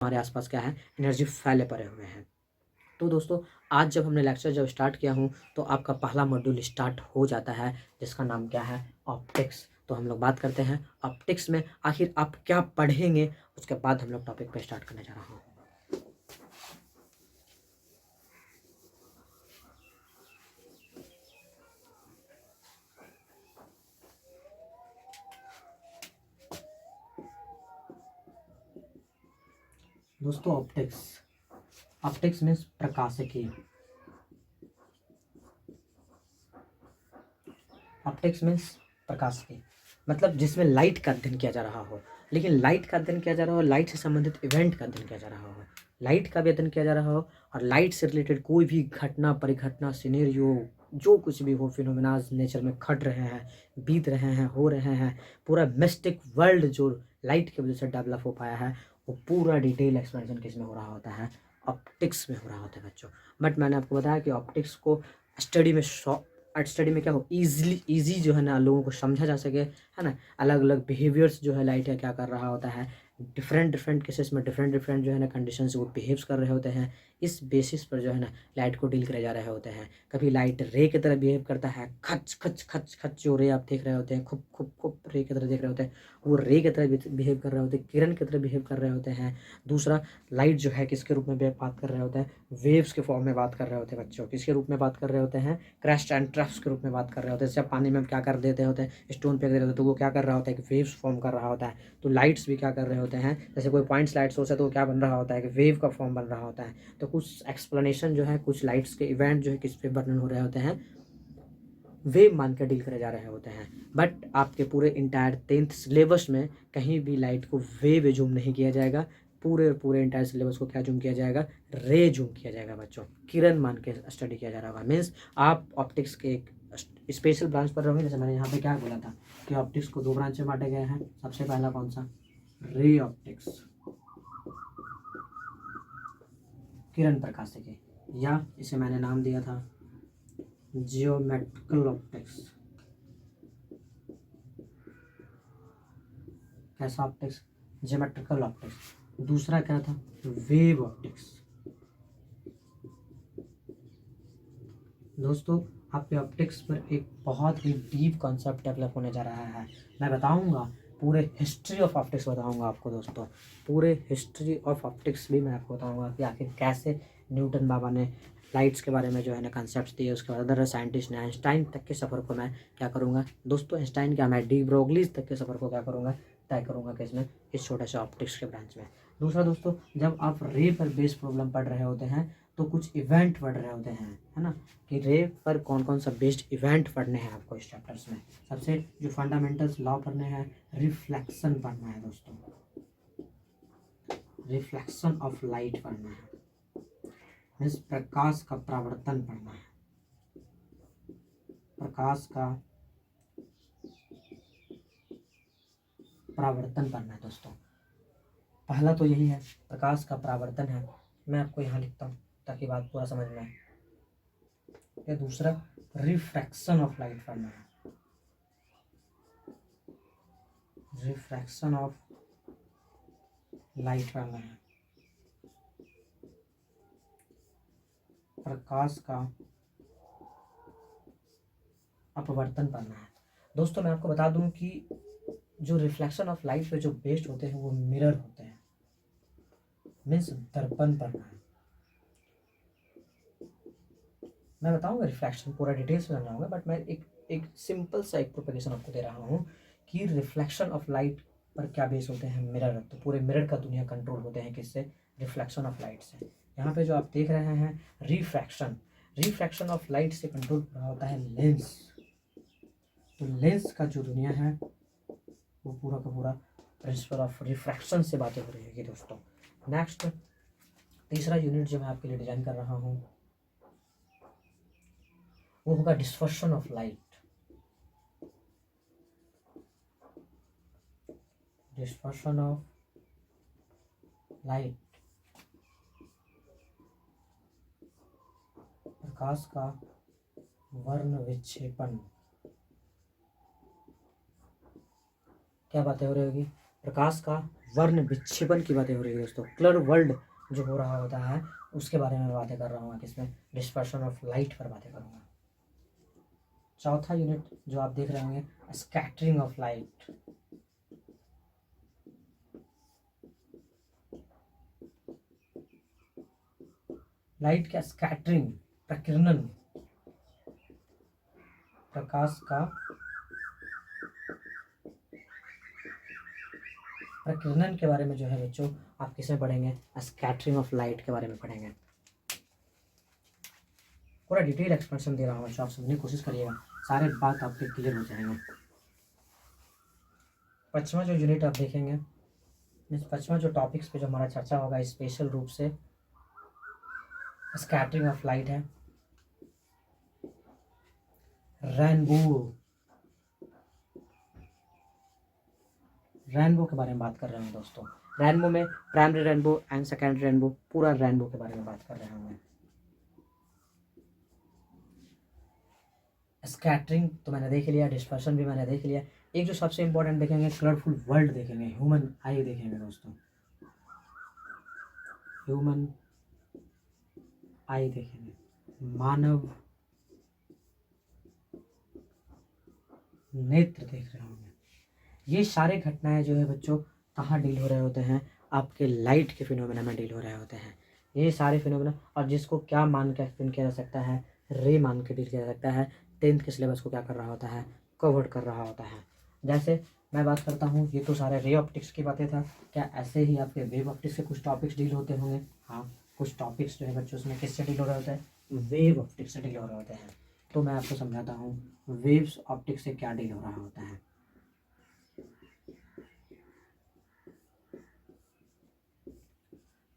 हमारे आसपास क्या है, एनर्जी फैले पड़े हुए हैं। तो दोस्तों, आज जब हमने लेक्चर जब स्टार्ट किया हूँ तो आपका पहला मॉड्यूल स्टार्ट हो जाता है, जिसका नाम क्या है, ऑप्टिक्स। तो हम लोग बात करते हैं ऑप्टिक्स में आखिर आप क्या पढ़ेंगे, उसके बाद हम लोग टॉपिक पे स्टार्ट करने जा रहा हूँ। दोस्तों, ऑप्टिक्स मीन्स प्रकाशिकी। ऑप्टिक्स मीन्स प्रकाशिकी मतलब जिसमें लाइट का अध्ययन किया जा रहा हो। लेकिन लाइट का अध्ययन किया जा रहा हो, लाइट से संबंधित इवेंट का अध्ययन किया जा रहा हो, लाइट का भी अध्ययन किया जा रहा हो, और लाइट से रिलेटेड कोई भी घटना, परिघटना, सिनेरियो, जो कुछ भी हो, फिनोमेनाज नेचर में घट रहे हैं, बीत रहे हैं, हो रहे हैं, पूरा मिस्टिक वर्ल्ड जो लाइट की वजह से डेवलप हो पाया है, वो पूरा डिटेल एक्सप्लेनेशन किस में हो रहा होता है, ऑप्टिक्स में हो रहा होता है बच्चों। बट मैंने आपको बताया कि ऑप्टिक्स को स्टडी में क्या हो, ईजी जो है ना, लोगों को समझा जा सके, है ना। अलग अलग बिहेवियर्स जो है लाइट का क्या कर रहा होता है, डिफरेंट डिफरेंट केसेस में डिफरेंट डिफरेंट जो है ना कंडीशन से वो बिहेव्स कर रहे होते हैं। इस बेसिस पर जो है ना लाइट को डील करे जा रहे होते हैं। कभी लाइट रे की तरह बिहेव करता है, खच खच खच खच जो रे आप देख रहे होते हैं, खूब खूब खूब रे की तरह देख रहे होते हैं, वो रे की तरह बिहेव कर रहे होते हैं, किरण की तरह बिहेव कर रहे होते हैं। दूसरा, लाइट जो है किसके रूप में बात कर रहे होते हैं, वेव्स के फॉर्म में बात कर रहे होते हैं बच्चों। किसके रूप में बात कर रहे होते हैं, क्रैश एंड ट्रफ्स के रूप में बात कर रहे होते हैं। जैसे पानी में क्या कर देते होते हैं, स्टोन फेंक देते होते हैं, तो वो क्या कर रहा होता है कि वेव्स फॉर्म कर रहा होता है। तो लाइट्स भी क्या कर रहे होते हैं, जैसे कोई पॉइंट्स लाइट सोर्स है तो वो क्या बन रहा होता है कि वेव का फॉर्म बन रहा होता है। तो कुछ एक्सप्लेनेशन जो है, कुछ लाइट्स के इवेंट जो है किस पे वर्णन हो रहे होते हैं, वेव मान कर डील करे जा रहे होते हैं। बट आपके पूरे इंटायर 10th सिलेबस में कहीं भी लाइट को वेव जूम नहीं किया जाएगा। पूरे पूरे इंटायर सिलेबस को क्या जूम किया जाएगा, रे जूम किया जाएगा बच्चों। किरण मान के स्टडी किया जा रहा होगा। मीन्स आप ऑप्टिक्स के एक स्पेशल ब्रांच पर रहोगे। जैसे मैंने यहाँ पे क्या बोला था कि ऑप्टिक्स को 2 ब्रांच में बांटे गए हैं। सबसे पहला कौन सा, रे ऑप्टिक्स, किरण प्रकाशिकी, या इसे मैंने नाम दिया था जियोमेट्रिकल ऑप्टिक्स। कैसा ऑप्टिक्स, जियोमेट्रिकल ऑप्टिक्स। दूसरा क्या था, वेव ऑप्टिक्स। दोस्तों, आपके ऑप्टिक्स पर एक बहुत ही डीप कॉन्सेप्ट डेवलप होने जा रहा है। मैं बताऊंगा, पूरे हिस्ट्री ऑफ ऑप्टिक्स बताऊंगा आपको दोस्तों। पूरे हिस्ट्री ऑफ ऑप्टिक्स भी मैं आपको बताऊंगा कि आखिर कैसे न्यूटन बाबा ने लाइट्स के बारे में जो है ना कंसेप्ट दिए। उसके बाद अदर साइंटिस्ट ने आइंस्टाइन तक के सफ़र को मैं क्या करूँगा दोस्तों, आइंस्टाइन क्या, मैं डी ब्रोगलीज तक के सफ़र को क्या करूँगा, तय करूँगा किसमें, इस छोटे से ऑप्टिक्स के ब्रांच में। दूसरा दोस्तों, जब आप रे पर बेस्ड प्रॉब्लम पढ़ रहे होते हैं तो कुछ इवेंट पढ़ रहे होते हैं, है ना, कि रे पर कौन कौन सा बेस्ड इवेंट पढ़ने हैं आपको इस चैप्टर्स में। सबसे जो फंडामेंटल्स लॉ पढ़ने हैं, रिफ्लेक्शन पढ़ना है दोस्तों, रिफ्लेक्शन ऑफ लाइट पढ़ना है, मीन्स प्रकाश का परावर्तन पढ़ना है, प्रकाश का परावर्तन पढ़ना है दोस्तों। पहला तो यही है, प्रकाश का परावर्तन है। मैं आपको यहाँ लिखता हूँ ताकि बात पूरा समझ में आए। या दूसरा, रिफ्रैक्शन ऑफ लाइट पढ़ना है, रिफ्रैक्शन ऑफ लाइट पढ़ना है, प्रकाश का अपवर्तन पढ़ना है। दोस्तों, मैं आपको बता दूं कि जो रिफ्लेक्शन ऑफ लाइट पे जो बेस्ड होते हैं वो मिरर होते हैं, मीन्स दर्पण पढ़ना है। मैं बताऊंगा रिफ्लेक्शन पूरा डिटेल्स में समझाऊंगा, बट मैं एक सिंपल सा एक प्रोपोगेशन आपको दे रहा हूँ कि रिफ्लेक्शन ऑफ लाइट पर क्या बेस होते हैं, मिरर। तो पूरे मिरर का दुनिया कंट्रोल होते हैं किससे, रिफ्लेक्शन ऑफ लाइट से। यहाँ पे जो आप देख रहे हैं रिफ्रैक्शन, रिफ्रैक्शन ऑफ लाइट से कंट्रोल हो रहा होता है लेंस। तो लेंस का जो दुनिया है वो पूरा का पूरा प्रिंसिपल ऑफ रिफ्रैक्शन से बातें हो रही है दोस्तों। नेक्स्ट, तीसरा यूनिट जो मैं आपके लिए डिजाइन कर रहा हूँ वो होगा dispersion of light, dispersion of light, प्रकाश का वर्ण विक्षेपण। क्या बातें हो रही होगी, प्रकाश का वर्ण विक्षेपण की बातें हो रही है दोस्तों। कलर वर्ल्ड जो हो रहा होता है उसके बारे में बातें कर रहा हूँ, किसमें, डिस्पर्शन ऑफ लाइट पर बातें करूँगा। चौथा यूनिट जो आप देख रहे होंगे, स्कैटरिंग ऑफ लाइट। लाइट का स्कैटरिंग, प्रकीर्णन, प्रकाश का प्रकीर्णन के बारे में जो है बच्चों आप किसमें पढ़ेंगे, स्कैटरिंग ऑफ लाइट के बारे में पढ़ेंगे। पूरा डिटेल एक्सप्लेनेशन दे रहा हूँ बच्चों, आप समझने की कोशिश करिएगा, सारे बात आपके क्लियर हो जाएंगे। पांचवा जो यूनिट आप देखेंगे, पांचवा जो टॉपिक्स पे जो हमारा चर्चा होगा स्पेशल रूप से स्कैटरिंग ऑफ लाइट है। रेनबो, रेनबो के बारे में बात कर रहे हैं दोस्तों। रेनबो में primary rainbow and secondary rainbow, पूरा रेनबो के बारे में बात कर रहे होंगे। स्कैटरिंग तो मैंने देख लिया, डिस्पर्शन भी मैंने देख लिया। एक जो सबसे इंपॉर्टेंट देखेंगे, कलरफुल वर्ल्ड देखेंगे, ह्यूमन आई देखेंगे दोस्तों, ह्यूमन आई देखेंगे, मानव नेत्र देख रहे होंगे। ये सारे घटनाएं जो है बच्चों कहाँ डील हो रहे होते हैं, आपके लाइट के फिनोमेना में डील हो रहे होते हैं ये सारे फिनोमेना। और जिसको क्या मान के एक्सप्लेन किया जा सकता है, रे मान के डील किया जा सकता है। 10th के सिलेबस को क्या कर रहा होता है, कवर कर रहा होता है। जैसे मैं बात करता हूँ, ये तो सारे रे ऑप्टिक्स की बातें था, क्या ऐसे ही आपके वेव ऑप्टिक्स के कुछ टॉपिक्स डील होते होंगे? हाँ, कुछ टॉपिक्स जो है बच्चों उसमें किससे डील हो रहे होते हैं, वेव ऑप्टिक्स से डील हो रहे होते हैं। तो मैं आपको समझाता हूँ वेव्स ऑप्टिक्स से क्या डील हो रहा होता है।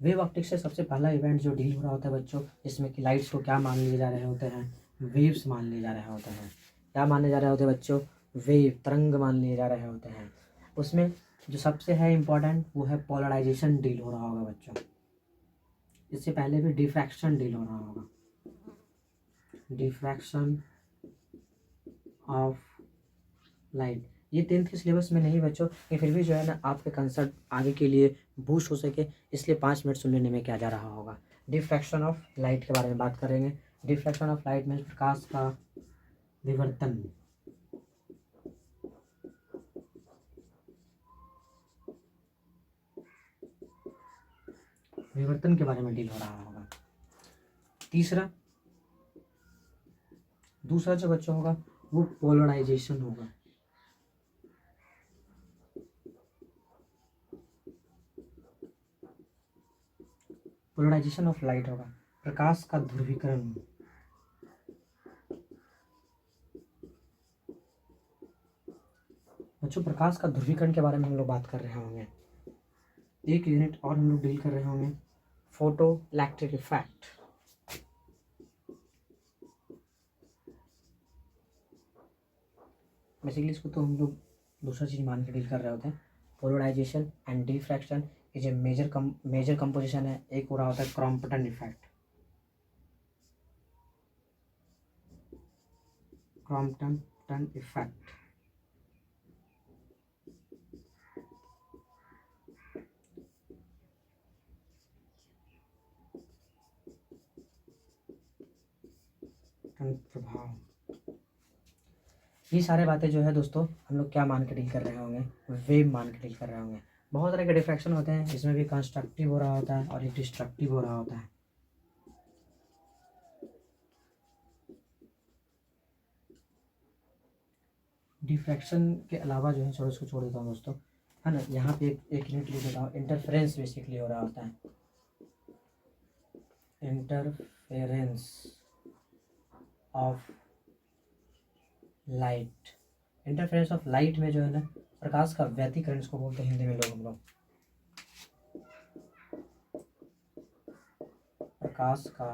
वेव ऑप्टिक्स से सबसे पहला इवेंट जो डील हो रहा होता है बच्चों, जिसमें कि लाइट्स को क्या मान लिए जा रहे होते हैं, वेव्स मान लिए जा रहे होते हैं। क्या माने जा रहे होते हैं बच्चों, वेव, तरंग मान लिए जा रहे होते हैं। उसमें जो सबसे है इम्पोर्टेंट वो है पोलराइजेशन डील हो रहा होगा बच्चों। इससे पहले भी डिफ्रैक्शन डील हो रहा होगा, डिफ्रैक्शन ऑफ लाइट। ये 10th के सिलेबस में नहीं बच्चों, ये फिर भी जो है ना आपके कंसेप्ट आगे के लिए बूस्ट हो सके, इसलिए 5 मिनट सुन लेने में क्या जा रहा होगा। डिफ्रैक्शन ऑफ लाइट के बारे में बात करेंगे। डिफ्रैक्शन ऑफ लाइट में प्रकाश का विवर्तन, विवर्तन के बारे में डील हो रहा होगा। दूसरा जो बच्चों होगा वो पोलराइजेशन होगा। पोलराइजेशन ऑफ लाइट होगा, प्रकाश का ध्रुवीकरण। बच्चों प्रकाश का ध्रुवीकरण के बारे में हम लोग बात कर रहे होंगे। एक यूनिट और हम लोग डील कर रहे होंगे, फोटो इलेक्ट्रिक इफेक्ट। बेसिकली इसको तो हम लोग दूसरा चीज मान के डील कर रहे होते हैं। पोलराइजेशन एंड डिफ्रैक्शन ये जो मेजर कंपोजिशन है, एक हो रहा होता है क्रॉम्पटन इफेक्ट, क्रॉम्पटन इफेक्ट। प्रभाव, ये सारे बातें जो है दोस्तों हम लोग क्या मान के डील कर रहे होंगे, वेव मान के डील कर रहे होंगे। बहुत तरह के डिफ्रैक्शन होते हैं, इसमें भी कंस्ट्रक्टिव हो रहा होता है और एक डिस्ट्रक्टिव हो रहा होता है। डिफ्रैक्शन के अलावा जो है, छोड़ इसको छोड़ देता हूँ दोस्तों, है ना। यहाँ पे एक यूनिट लिख देता हूँ, इंटरफेरेंस बेसिकली हो रहा होता है, interference of light. Interference of light में जो है ना प्रकाश का व्यतिकरण इसको बोलते हैं हिंदी में लोग, हम लोग प्रकाश का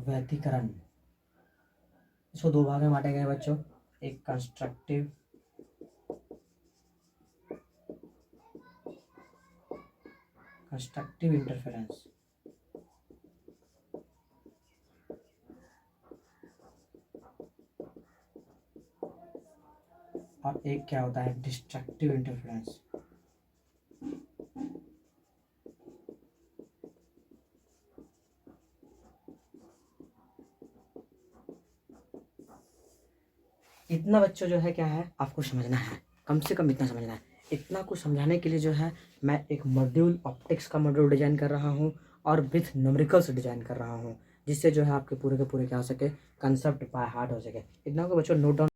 व्यतिकरण। इसको दो भाग में बांटे गए बच्चों, एक कंस्ट्रक्टिव इंटरफेरेंस और एक क्या होता है डिस्ट्रक्टिव इंटरफेरेंस। इतना बच्चों जो है क्या है आपको समझना है, कम से कम इतना समझना है। इतना कुछ समझाने के लिए जो है मैं एक मॉड्यूल ऑप्टिक्स का मॉड्यूल डिजाइन कर रहा हूँ और विथ न्यूमेरिकल्स डिजाइन कर रहा हूँ, जिससे जो है आपके पूरे के पूरे क्या हो सके कंसेप्ट बाय हार्ट हो सके। इतना को बच्चों नोट डाउन